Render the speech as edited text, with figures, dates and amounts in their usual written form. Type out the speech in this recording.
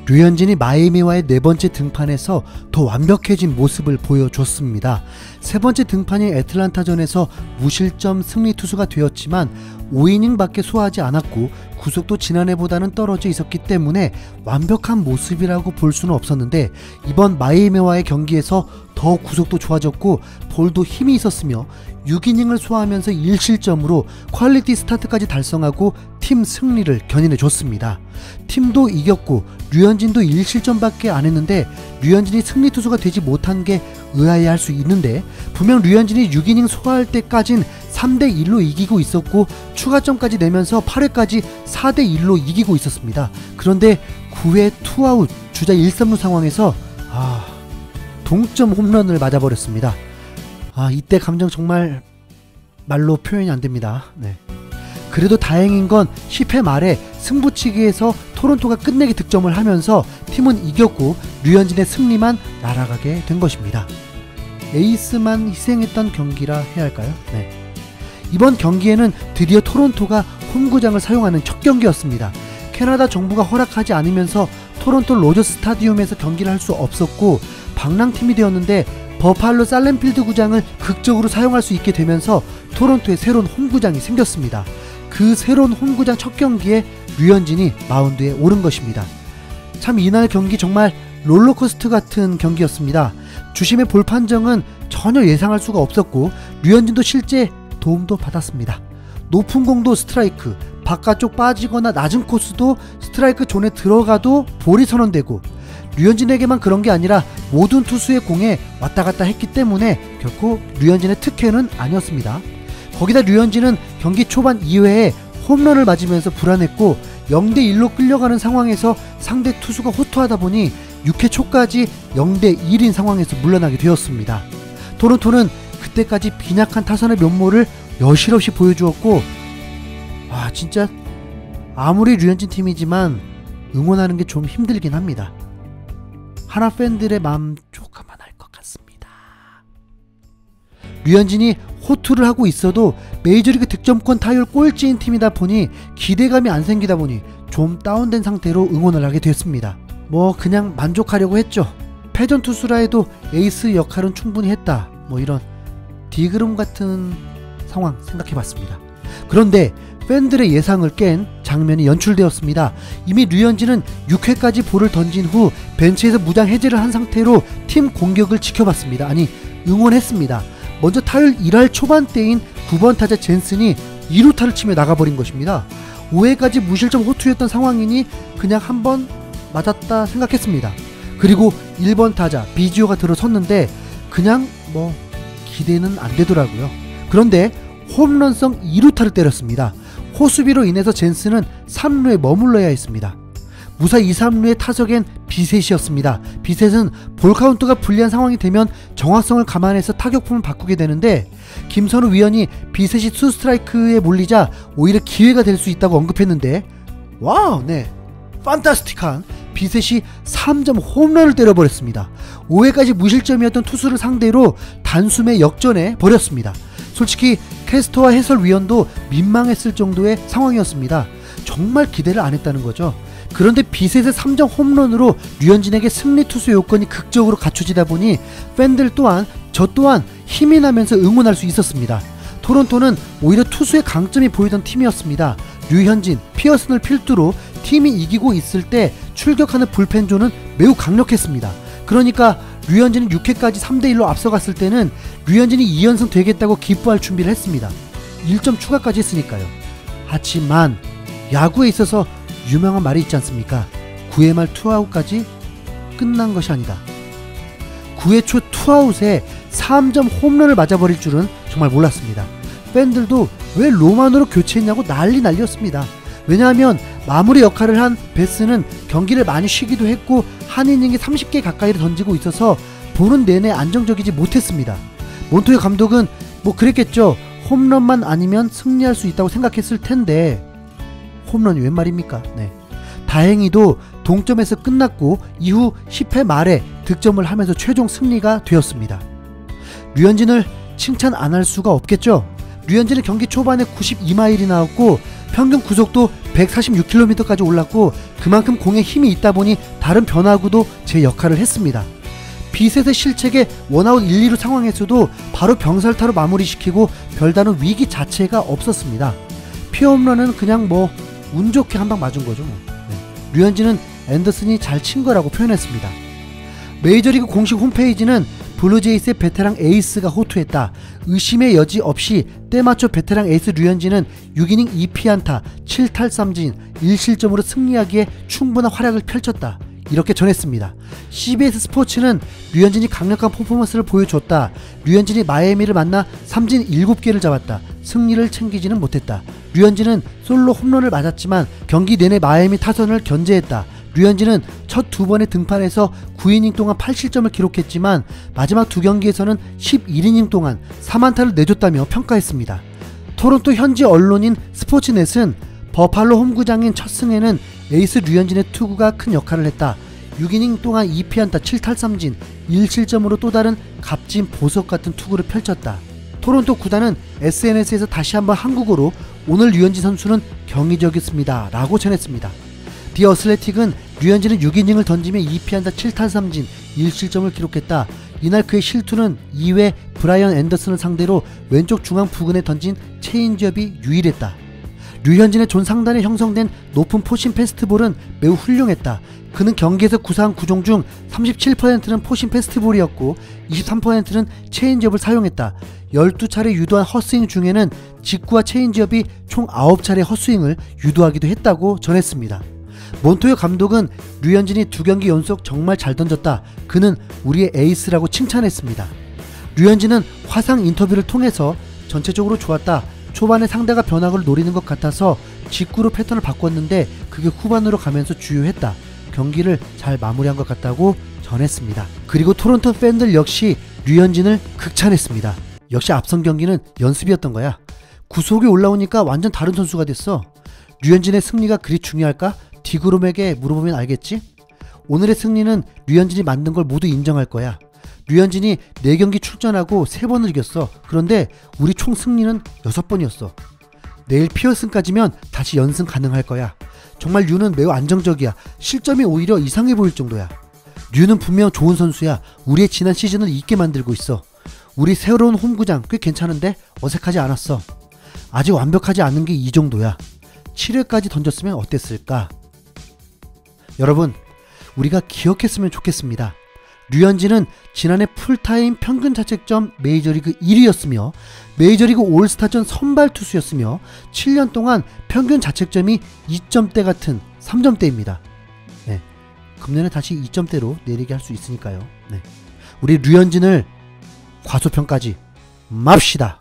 류현진이 마이애미와의 네 번째 등판에서 더 완벽해진 모습을 보여줬습니다. 세 번째 등판인 애틀란타전에서 무실점 승리 투수가 되었지만 5이닝 밖에 소화하지 않았고 구속도 지난해보다는 떨어져 있었기 때문에 완벽한 모습이라고 볼 수는 없었는데, 이번 마이애미와의 경기에서 더 구속도 좋아졌고 볼도 힘이 있었으며 6이닝을 소화하면서 1실점으로 퀄리티 스타트까지 달성하고 팀 승리를 견인해줬습니다. 팀도 이겼고 류현진도 1실점밖에 안 했는데 류현진이 승리 투수가 되지 못한 게 의아해할 수 있는데, 분명 류현진이 6이닝 소화할 때까진 3대1로 이기고 있었고 추가점까지 내면서 8회까지 4대1로 이기고 있었습니다. 그런데 9회 투아웃 주자 1-3루 상황에서 동점 홈런을 맞아버렸습니다. 이때 감정 정말 말로 표현이 안됩니다. 네. 그래도 다행인 건 10회 말에 승부치기에서 토론토가 끝내기 득점을 하면서 팀은 이겼고 류현진의 승리만 날아가게 된 것입니다. 에이스만 희생했던 경기라 해야 할까요? 네. 이번 경기에는 드디어 토론토가 홈구장을 사용하는 첫 경기였습니다. 캐나다 정부가 허락하지 않으면서 토론토 로저스 스타디움에서 경기를 할 수 없었고 방랑팀이 되었는데 버팔로 살렘필드 구장을 극적으로 사용할 수 있게 되면서 토론토에 새로운 홈구장이 생겼습니다. 그 새로운 홈구장 첫 경기에 류현진이 마운드에 오른 것입니다. 참 이날 경기 정말 롤러코스터 같은 경기였습니다. 주심의 볼 판정은 전혀 예상할 수가 없었고 류현진도 실제 도움도 받았습니다. 높은 공도 스트라이크, 바깥쪽 빠지거나 낮은 코스도 스트라이크 존에 들어가도 볼이 선언되고, 류현진에게만 그런 게 아니라 모든 투수의 공에 왔다 갔다 했기 때문에 결코 류현진의 특혜는 아니었습니다. 거기다 류현진은 경기 초반 2회에 홈런을 맞으면서 불안했고 0대1로 끌려가는 상황에서 상대 투수가 호투하다 보니 6회 초까지 0대1인 상황에서 물러나게 되었습니다. 토론토는 그때까지 빈약한 타선의 면모를 여실없이 보여주었고, 진짜 아무리 류현진 팀이지만 응원하는 게 좀 힘들긴 합니다. 하나 팬들의 마음 조금만 알 것 같습니다. 류현진이 호투를 하고 있어도 메이저리그 득점권 타율 꼴찌인 팀이다 보니 기대감이 안 생기다 보니 좀 다운된 상태로 응원을 하게 됐습니다. 그냥 만족하려고 했죠. 패전 투수라 해도 에이스 역할은 충분히 했다, 이런 디그름 같은 상황 생각해봤습니다. 그런데 팬들의 예상을 깬 장면이 연출되었습니다. 이미 류현진은 6회까지 볼을 던진 후 벤치에서 무장 해제를 한 상태로 팀 공격을 지켜봤습니다. 응원했습니다. 먼저 타율 1할 초반대인 9번 타자 젠슨이 2루타를 치며 나가버린 것입니다. 5회까지 무실점 호투였던 상황이니 그냥 한번 맞았다 생각했습니다. 그리고 1번 타자 비지오가 들어섰는데 그냥 기대는 안 되더라고요. 그런데 홈런성 2루타를 때렸습니다. 호수비로 인해서 젠슨은 3루에 머물러야 했습니다. 무사 2, 3루의 타석엔 비셋이었습니다. 비셋은 볼 카운트가 불리한 상황이 되면 정확성을 감안해서 타격품을 바꾸게 되는데, 김선우 위원이 비셋이 투 스트라이크에 몰리자 오히려 기회가 될 수 있다고 언급했는데, 판타스틱한 비셋이 3점 홈런을 때려버렸습니다. 5회까지 무실점이었던 투수를 상대로 단숨에 역전해 버렸습니다. 솔직히 캐스터와 해설위원도 민망했을 정도의 상황이었습니다. 정말 기대를 안 했다는 거죠. 그런데 비셋의 3점 홈런으로 류현진에게 승리 투수 요건이 극적으로 갖춰지다 보니 팬들 또한 저 또한 힘이 나면서 응원할 수 있었습니다. 토론토는 오히려 투수의 강점이 보이던 팀이었습니다. 류현진, 피어슨을 필두로 팀이 이기고 있을 때 출격하는 불펜조는 매우 강력했습니다. 그러니까 류현진은 6회까지 3대1로 앞서갔을 때는 류현진이 2연승 되겠다고 기뻐할 준비를 했습니다. 1점 추가까지 했으니까요. 하지만 야구에 있어서 유명한 말이 있지 않습니까? 9회 말 투아웃까지 끝난 것이 아니다. 9회 초 투아웃에 3점 홈런을 맞아버릴 줄은 정말 몰랐습니다. 팬들도 왜 로만으로 교체했냐고 난리였습니다. 왜냐하면 마무리 역할을 한 베스는 경기를 많이 쉬기도 했고 한 이닝에 30개 가까이를 던지고 있어서 보는 내내 안정적이지 못했습니다. 몬토요 감독은 그랬겠죠. 홈런만 아니면 승리할 수 있다고 생각했을 텐데 홈런이 웬 말입니까? 다행히도 동점에서 끝났고 이후 10회 말에 득점을 하면서 최종 승리가 되었습니다. 류현진을 칭찬 안 할 수가 없겠죠. 류현진은 경기 초반에 92마일이 나왔고 평균 구속도 146km까지 올랐고 그만큼 공에 힘이 있다 보니 다른 변화구도 제 역할을 했습니다. 비셋의 실책에 원아웃 1, 2루 상황에서도 바로 병살타로 마무리시키고 별다른 위기 자체가 없었습니다. 피홈런은 그냥 운 좋게 한 방 맞은 거죠. 류현진은 앤더슨이 잘 친 거라고 표현했습니다. 메이저리그 공식 홈페이지는 블루제이스의 베테랑 에이스가 호투했다. 의심의 여지 없이 때맞춰 베테랑 에이스 류현진은 6이닝 2피안타 7탈삼진 1실점으로 승리하기에 충분한 활약을 펼쳤다. 이렇게 전했습니다. CBS 스포츠는 류현진이 강력한 퍼포먼스를 보여줬다. 류현진이 마이애미를 만나 삼진 7개를 잡았다. 승리를 챙기지는 못했다. 류현진은 솔로 홈런을 맞았지만 경기 내내 마이애미 타선을 견제했다. 류현진은 첫 2번의 등판에서 9이닝 동안 8실점을 기록했지만 마지막 2경기에서는 11이닝 동안 4안타를 내줬다며 평가했습니다. 토론토 현지 언론인 스포츠넷은 버팔로 홈구장인 첫 승에는 에이스 류현진의 투구가 큰 역할을 했다. 6이닝 동안 2피안타 7탈삼진 1실점으로 또 다른 값진 보석 같은 투구를 펼쳤다. 토론토 구단은 SNS에서 다시 한번 한국어로 오늘 류현진 선수는 경이적이었습니다 라고 전했습니다. 디 어슬레틱은 류현진은 6이닝을 던지며 2피안타 7탈삼진 1실점을 기록했다. 이날 그의 실투는 2회 브라이언 앤더슨을 상대로 왼쪽 중앙 부근에 던진 체인지업이 유일했다. 류현진의 존 상단에 형성된 높은 포심 패스트볼은 매우 훌륭했다. 그는 경기에서 구사한 구종 중 37%는 포심 패스트볼이었고 23%는 체인지업을 사용했다. 12차례 유도한 헛스윙 중에는 직구와 체인지업이 총 9차례 헛스윙을 유도하기도 했다고 전했습니다. 몬토요 감독은 류현진이 2경기 연속 정말 잘 던졌다. 그는 우리의 에이스라고 칭찬했습니다. 류현진은 화상 인터뷰를 통해서 전체적으로 좋았다. 초반에 상대가 변화구를 노리는 것 같아서 직구로 패턴을 바꿨는데 그게 후반으로 가면서 주요했다. 경기를 잘 마무리한 것 같다고 전했습니다. 그리고 토론토 팬들 역시 류현진을 극찬했습니다. 역시 앞선 경기는 연습이었던 거야. 구속이 올라오니까 완전 다른 선수가 됐어. 류현진의 승리가 그리 중요할까? 디그롬에게 물어보면 알겠지? 오늘의 승리는 류현진이 만든 걸 모두 인정할 거야. 류현진이 4경기 출전하고 3번을 이겼어. 그런데 우리 총 승리는 6번이었어. 내일 피어슨까지면 다시 연승 가능할 거야. 정말 류는 매우 안정적이야. 실점이 오히려 이상해 보일 정도야. 류는 분명 좋은 선수야. 우리의 지난 시즌을 잊게 만들고 있어. 우리 새로운 홈구장 꽤 괜찮은데 어색하지 않았어. 아직 완벽하지 않은 게 이 정도야. 7회까지 던졌으면 어땠을까? 여러분, 우리가 기억했으면 좋겠습니다. 류현진은 지난해 풀타임 평균 자책점 메이저리그 1위였으며 메이저리그 올스타전 선발 투수였으며 7년 동안 평균 자책점이 2점대 같은 3점대입니다. 네, 금년에 다시 2점대로 내리게 할 수 있으니까요. 네, 우리 류현진을 과소평가하지 맙시다.